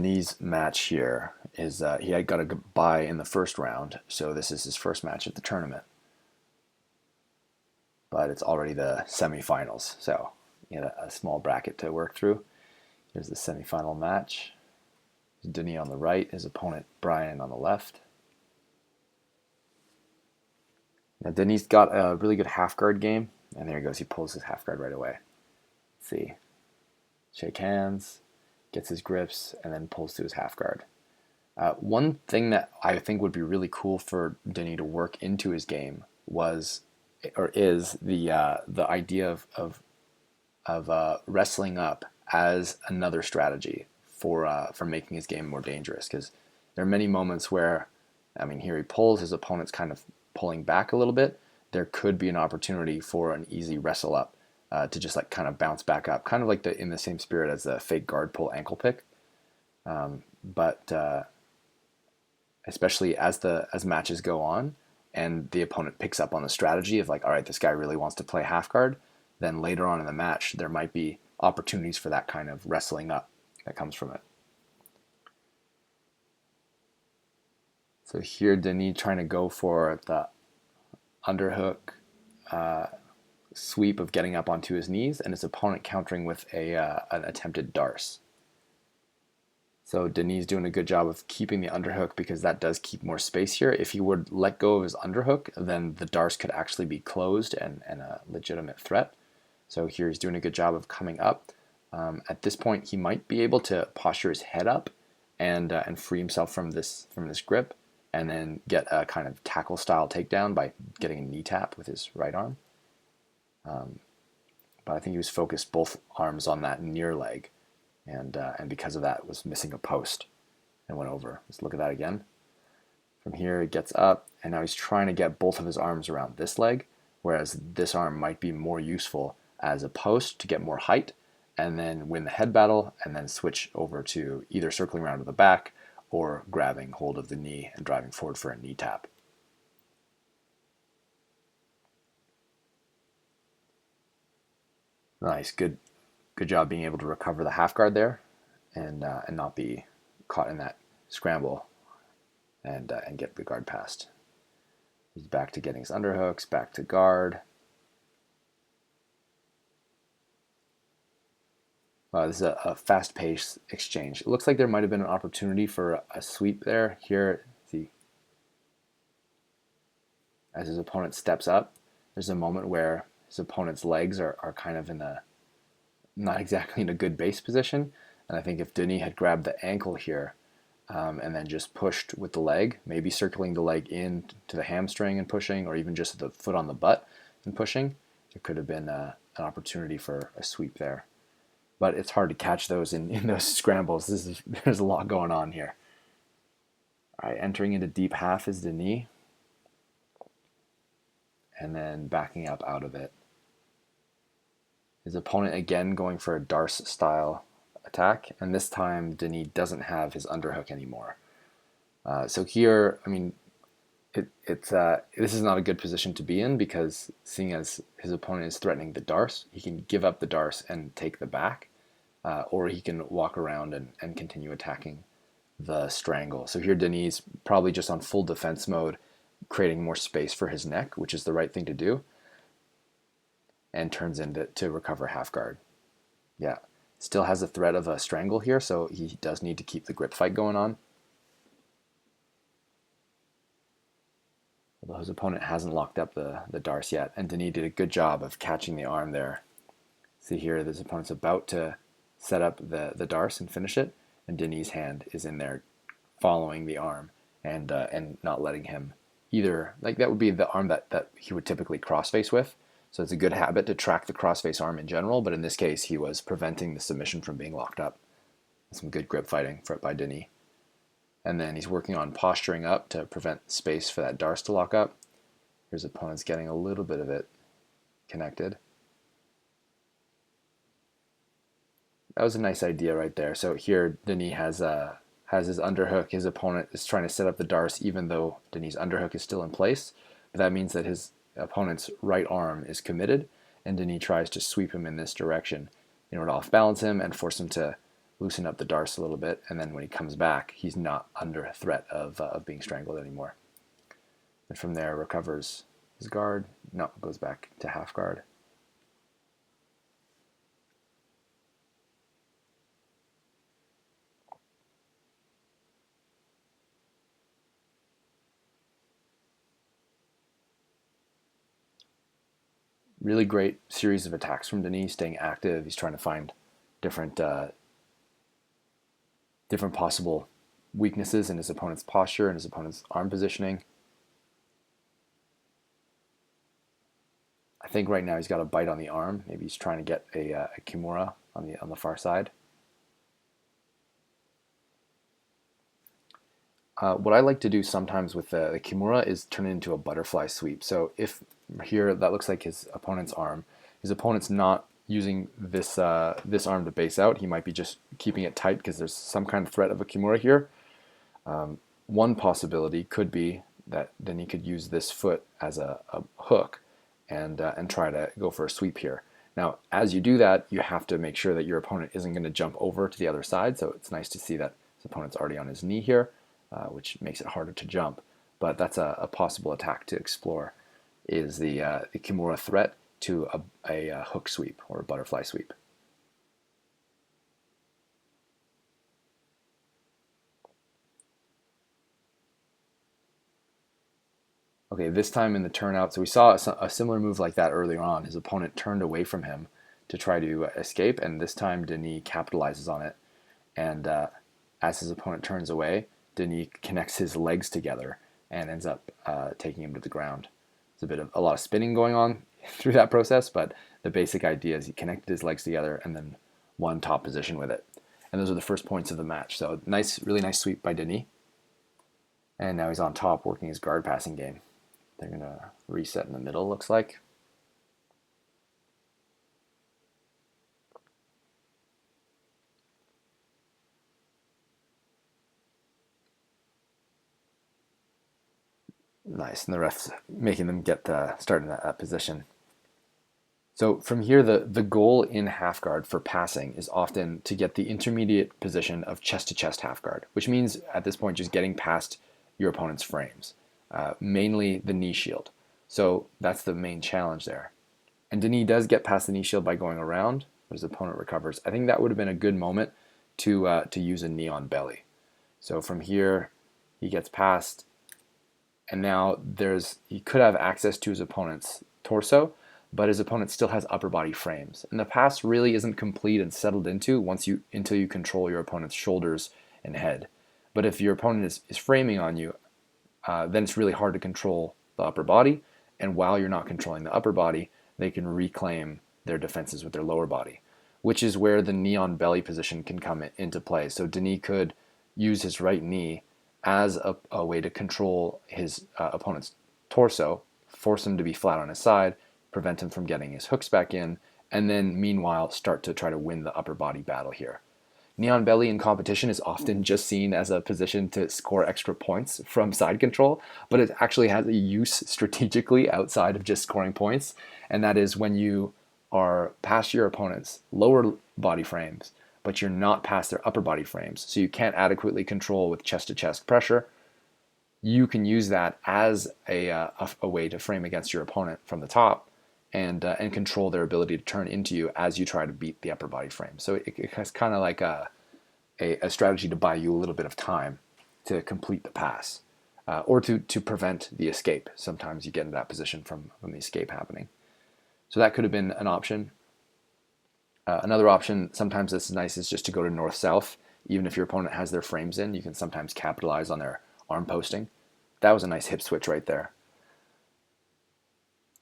Denis' match here is he had got a bye in the first round, so this is his first match at the tournament. But it's already the semifinals, so he had a small bracket to work through. Here's the semifinal match. Denis on the right, his opponent Brian on the left. Now Denis got a really good half guard game, and there he goes. He pulls his half guard right away. Let's see, shake hands, gets his grips, and then pulls to his half guard. One thing that I think would be really cool for Denis to work into his game is the idea of wrestling up as another strategy for making his game more dangerous. Because there are many moments where, I mean, here he pulls, his opponent's kind of pulling back a little bit. There could be an opportunity for an easy wrestle up to just like kind of bounce back up, kind of like in the same spirit as the fake guard pull ankle pick. But especially as matches go on and the opponent picks up on the strategy of like, all right, this guy really wants to play half guard, then later on in the match there might be opportunities for that kind of wrestling up that comes from it. So here Denis trying to go for the underhook sweep of getting up onto his knees, and his opponent countering with an attempted darce. So Denis doing a good job of keeping the underhook because that does keep more space here. If he would let go of his underhook, then the darce could actually be closed and a legitimate threat. So here he's doing a good job of coming up. At this point, he might be able to posture his head up and free himself from this grip, and then get a kind of tackle style takedown by getting a knee tap with his right arm. But I think he was focused both arms on that near leg, and because of that was missing a post and went over. Let's look at that again. From here, it gets up, and now he's trying to get both of his arms around this leg, whereas this arm might be more useful as a post to get more height, and then win the head battle, and then switch over to either circling around to the back or grabbing hold of the knee and driving forward for a knee tap. Nice, good job being able to recover the half guard there, and not be caught in that scramble, and get the guard passed. He's back to getting his underhooks, back to guard. This is a fast-paced exchange. It looks like there might have been an opportunity for a sweep there. Here, see, as his opponent steps up, there's a moment where his opponent's legs are kind of not exactly in a good base position. And I think if Denis had grabbed the ankle here and then just pushed with the leg, maybe circling the leg in to the hamstring and pushing, or even just the foot on the butt and pushing, there could have been an opportunity for a sweep there. But it's hard to catch those in those scrambles. There's a lot going on here. All right, entering into deep half is Denis, and then backing up out of it. His opponent again going for a darce style attack, and this time Denis doesn't have his underhook anymore. So here, I mean, this is not a good position to be in, because seeing as his opponent is threatening the darce, he can give up the darce and take the back, or he can walk around and continue attacking the strangle. So here Denis probably just on full defense mode, creating more space for his neck, which is the right thing to do, and turns into to recover half guard. Yeah, still has a threat of a strangle here, so he does need to keep the grip fight going on. Although his opponent hasn't locked up the darce yet, and Denis did a good job of catching the arm there. See here, his opponent's about to set up the darce and finish it, and Denis' hand is in there following the arm and not letting him either. Like, that would be the arm that he would typically crossface with. So it's a good habit to track the crossface arm in general, but in this case he was preventing the submission from being locked up. Some good grip fighting by Denis. And then he's working on posturing up to prevent space for that darce to lock up. His opponent's getting a little bit of it connected. That was a nice idea right there. So here Denis has his underhook. His opponent is trying to set up the darce even though Denis' underhook is still in place. But that means that his opponent's right arm is committed, and Denis tries to sweep him in this direction in order to off balance him and force him to loosen up the darce a little bit, and then when he comes back, he's not under threat of being strangled anymore. And from there, recovers his guard. No, goes back to half guard. Really great series of attacks from Denis, staying active. He's trying to find different different possible weaknesses in his opponent's posture and his opponent's arm positioning. I think right now he's got a bite on the arm. Maybe he's trying to get a kimura on the far side. What I like to do sometimes with the kimura is turn it into a butterfly sweep. So if here that looks like his opponent's arm, his opponent's not using this this arm to base out. He might be just keeping it tight because there's some kind of threat of a kimura here. One possibility could be that then he could use this foot as a hook and try to go for a sweep here. Now, as you do that, you have to make sure that your opponent isn't going to jump over to the other side. So it's nice to see that his opponent's already on his knee here, which makes it harder to jump. But that's a possible attack to explore, is the kimura threat to a hook sweep or a butterfly sweep. Okay, this time in the turnout, so we saw a similar move like that earlier on. His opponent turned away from him to try to escape, and this time Denis capitalizes on it. And as his opponent turns away, Denis connects his legs together and ends up taking him to the ground. There's a lot of spinning going on through that process, but the basic idea is he connected his legs together and then won top position with it. And those are the first points of the match. So nice, really nice sweep by Denis. And now he's on top working his guard passing game. They're going to reset in the middle, looks like. Nice, and the ref's making them get start in that position. So from here, the goal in half guard for passing is often to get the intermediate position of chest-to-chest half guard, which means at this point just getting past your opponent's frames, mainly the knee shield. So that's the main challenge there. And Denis does get past the knee shield by going around, but his opponent recovers. I think that would have been a good moment to use a knee on belly. So from here, he gets past, and now he could have access to his opponent's torso, but his opponent still has upper body frames. And the pass really isn't complete and settled into until you control your opponent's shoulders and head. But if your opponent is framing on you, then it's really hard to control the upper body. And while you're not controlling the upper body, they can reclaim their defenses with their lower body, which is where the knee on belly position can come into play. So Denis could use his right knee as a way to control his opponent's torso, force him to be flat on his side, prevent him from getting his hooks back in, and then meanwhile start to try to win the upper body battle here. Knee on belly in competition is often just seen as a position to score extra points from side control, but it actually has a use strategically outside of just scoring points, and that is when you are past your opponent's lower body frames, but you're not past their upper body frames, so you can't adequately control with chest-to-chest pressure. You can use that as a way to frame against your opponent from the top and control their ability to turn into you as you try to beat the upper body frame. So it's kind of like a strategy to buy you a little bit of time to complete the pass, or to prevent the escape. Sometimes you get in that position from the escape happening. So that could have been an option. Another option, sometimes this is nice, is just to go to north-south. Even if your opponent has their frames in, you can sometimes capitalize on their arm posting. That was a nice hip switch right there.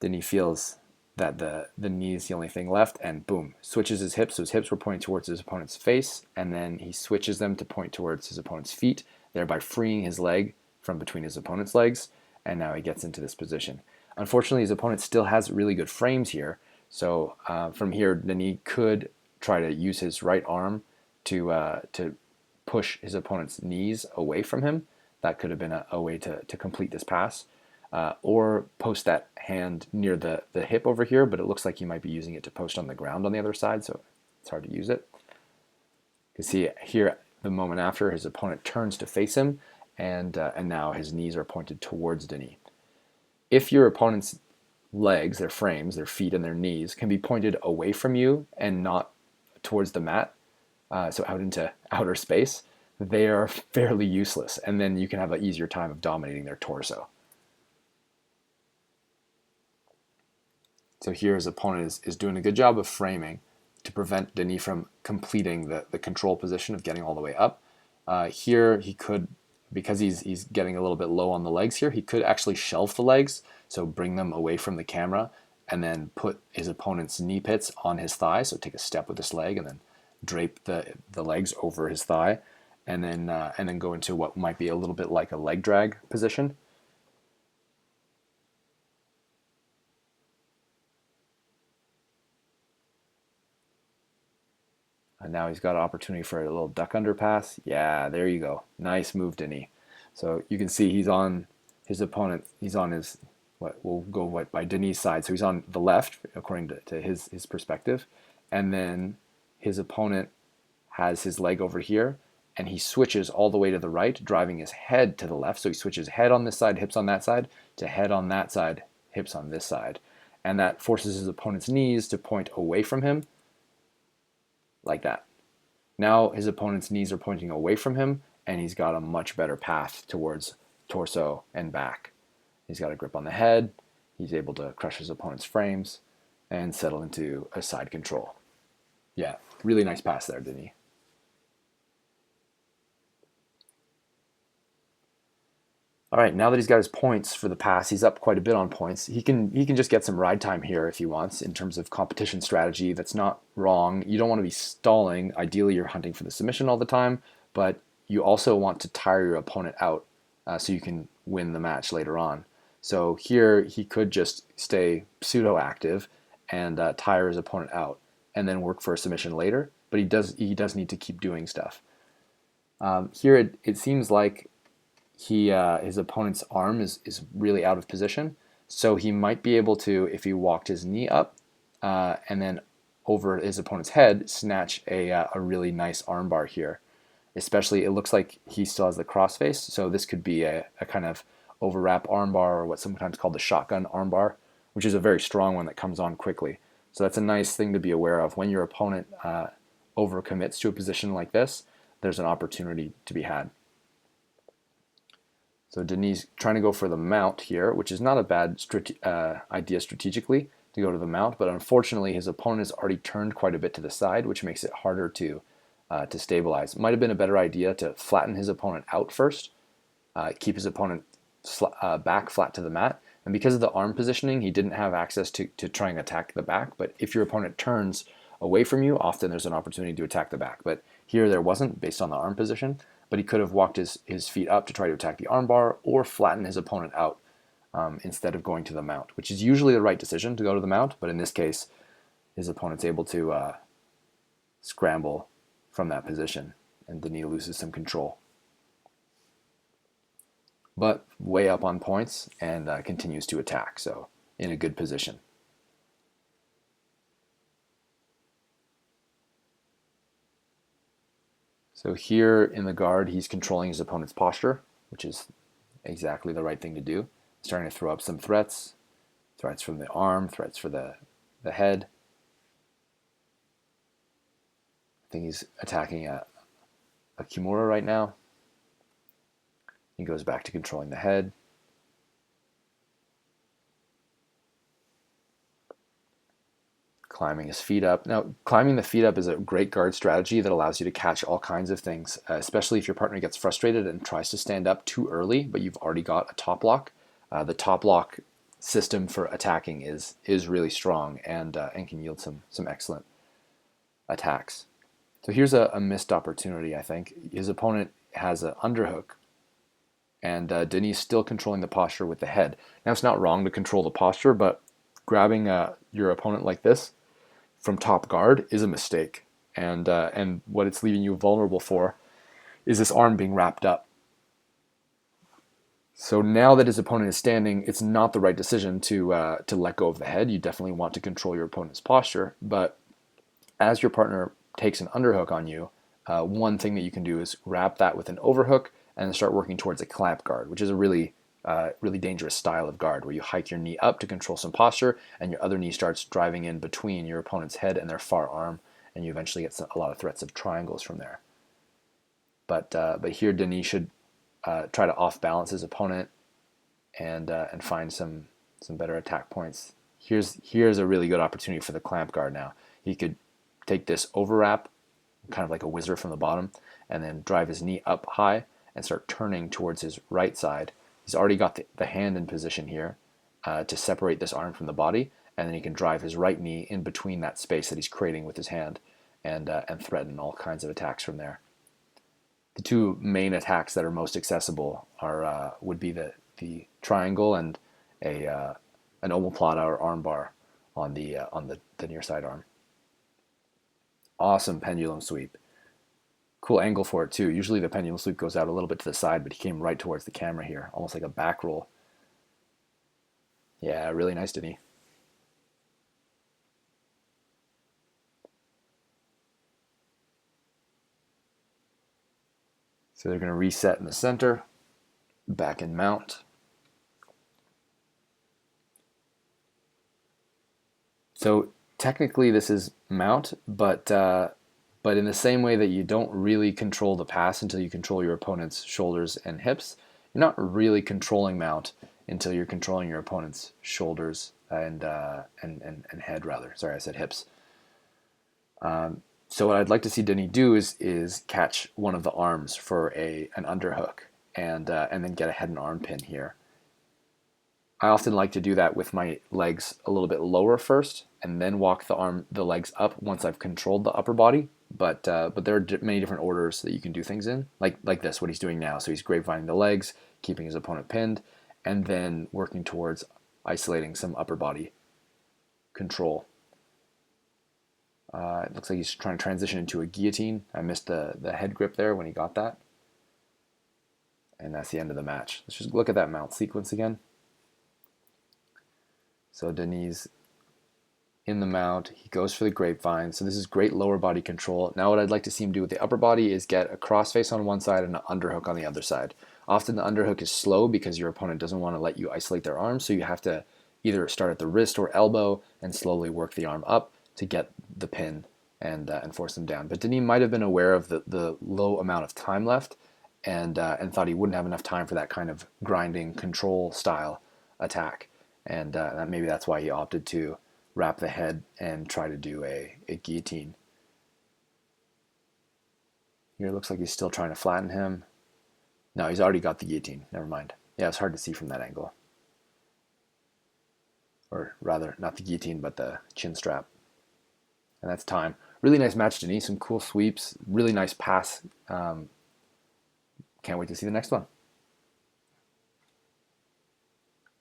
Then he feels that the knee is the only thing left, and boom, switches his hips. So his hips were pointing towards his opponent's face, and then he switches them to point towards his opponent's feet, thereby freeing his leg from between his opponent's legs, and now he gets into this position. Unfortunately, his opponent still has really good frames here, so from here, Denis could try to use his right arm to push his opponent's knees away from him. That could have been a way to complete this pass. Or post that hand near the hip over here, but it looks like you might be using it to post on the ground on the other side, so it's hard to use it. You can see here the moment after his opponent turns to face him, and now his knees are pointed towards Denis. If your opponent's legs, their frames, their feet and their knees can be pointed away from you and not towards the mat, so out into outer space, they are fairly useless, and then you can have an easier time of dominating their torso. So here his opponent is doing a good job of framing to prevent Denis from completing the control position of getting all the way up. Here he could, because he's getting a little bit low on the legs here, he could actually shelf the legs, so bring them away from the camera, and then put his opponent's knee pits on his thigh, so take a step with this leg, and then drape the legs over his thigh, and then go into what might be a little bit like a leg drag position. And now he's got an opportunity for a little duck under pass. Yeah, there you go. Nice move, Denis. So you can see he's on his opponent. He's on his, we'll go by Denis' side. So he's on the left, according to his perspective. And then his opponent has his leg over here, and he switches all the way to the right, driving his head to the left. So he switches head on this side, hips on that side, to head on that side, hips on this side. And that forces his opponent's knees to point away from him, like that. Now his opponent's knees are pointing away from him, and he's got a much better path towards torso and back. He's got a grip on the head. He's able to crush his opponent's frames and settle into a side control. Yeah, really nice pass there, Denis. All right, now that he's got his points for the pass, he's up quite a bit on points. He can just get some ride time here if he wants in terms of competition strategy. That's not wrong. You don't want to be stalling. Ideally, you're hunting for the submission all the time, but you also want to tire your opponent out so you can win the match later on. So here he could just stay pseudo-active and tire his opponent out and then work for a submission later, but he does need to keep doing stuff. Here it seems like his opponent's arm is really out of position, so he might be able to, if he walked his knee up and then over his opponent's head, snatch a really nice armbar here. Especially, it looks like he still has the crossface, so this could be a kind of overwrap armbar, or what's sometimes called the shotgun armbar, which is a very strong one that comes on quickly. So that's a nice thing to be aware of. When your opponent overcommits to a position like this, there's an opportunity to be had. So Denis trying to go for the mount here, which is not a bad idea strategically to go to the mount, but unfortunately his opponent has already turned quite a bit to the side, which makes it harder to stabilize. Might have been a better idea to flatten his opponent out first, keep his opponent back flat to the mat, and because of the arm positioning, he didn't have access to try and attack the back, but if your opponent turns away from you, often there's an opportunity to attack the back, but here there wasn't based on the arm position. But he could have walked his feet up to try to attack the armbar or flatten his opponent out instead of going to the mount, which is usually the right decision to go to the mount, but in this case, his opponent's able to scramble from that position, and Denis loses some control. But way up on points and continues to attack, so in a good position. So here in the guard, he's controlling his opponent's posture, which is exactly the right thing to do. Starting to throw up some threats from the arm, threats for the head. I think he's attacking a Kimura right now. He goes back to controlling the head. Climbing his feet up. Now, climbing the feet up is a great guard strategy that allows you to catch all kinds of things, especially if your partner gets frustrated and tries to stand up too early, but you've already got a top lock. The top lock system for attacking is really strong and can yield some excellent attacks. So here's a missed opportunity, I think. His opponent has an underhook, and Denis still controlling the posture with the head. Now, it's not wrong to control the posture, but grabbing your opponent like this from top guard is a mistake, and what it's leaving you vulnerable for is this arm being wrapped up. So now that his opponent is standing, it's not the right decision to let go of the head. You definitely want to control your opponent's posture, but as your partner takes an underhook on you, one thing that you can do is wrap that with an overhook and then start working towards a clamp guard, which is a really dangerous style of guard where you hike your knee up to control some posture and your other knee starts driving in between your opponent's head and their far arm, and you eventually get a lot of threats of triangles from there. But here Denis should try to off balance his opponent and find some better attack points. Here's a really good opportunity for the clamp guard now. He could take this overwrap, kind of like a wizard from the bottom, and then drive his knee up high and start turning towards his right side. He's already got the hand in position here to separate this arm from the body, and then he can drive his right knee in between that space that he's creating with his hand and threaten all kinds of attacks from there. The two main attacks that are most accessible are would be the triangle and an omoplata or armbar on the near side arm. Awesome pendulum sweep. Cool angle for it too. Usually the pendulum sweep goes out a little bit to the side, but he came right towards the camera here, almost like a back roll. Yeah, really nice, Denis. So they're going to reset in the center, back in mount. So technically this is mount, but in the same way that you don't really control the pass until you control your opponent's shoulders and hips, you're not really controlling mount until you're controlling your opponent's shoulders and head rather. Sorry, I said hips. So what I'd like to see Denis do is catch one of the arms for an underhook and then get a head and arm pin here. I often like to do that with my legs a little bit lower first, and then walk the legs up once I've controlled the upper body. But there are many different orders that you can do things in, like this, what he's doing now. So he's grapevining the legs, keeping his opponent pinned, and then working towards isolating some upper body control. It looks like he's trying to transition into a guillotine. I missed the head grip there when he got that. And that's the end of the match. Let's just look at that mount sequence again. So Denis in the mount, he goes for the grapevine. So this is great lower body control. Now what I'd like to see him do with the upper body is get a crossface on one side and an underhook on the other side. Often the underhook is slow because your opponent doesn't want to let you isolate their arm, so you have to either start at the wrist or elbow and slowly work the arm up to get the pin and force them down. But Denis might have been aware of the low amount of time left and thought he wouldn't have enough time for that kind of grinding control style attack. And maybe that's why he opted to wrap the head and try to do a guillotine. Here it looks like he's still trying to flatten him. No, he's already got the guillotine. Never mind. Yeah, it's hard to see from that angle. Or rather, not the guillotine, but the chin strap. And that's time. Really nice match, Denis. Some cool sweeps. Really nice pass. Can't wait to see the next one.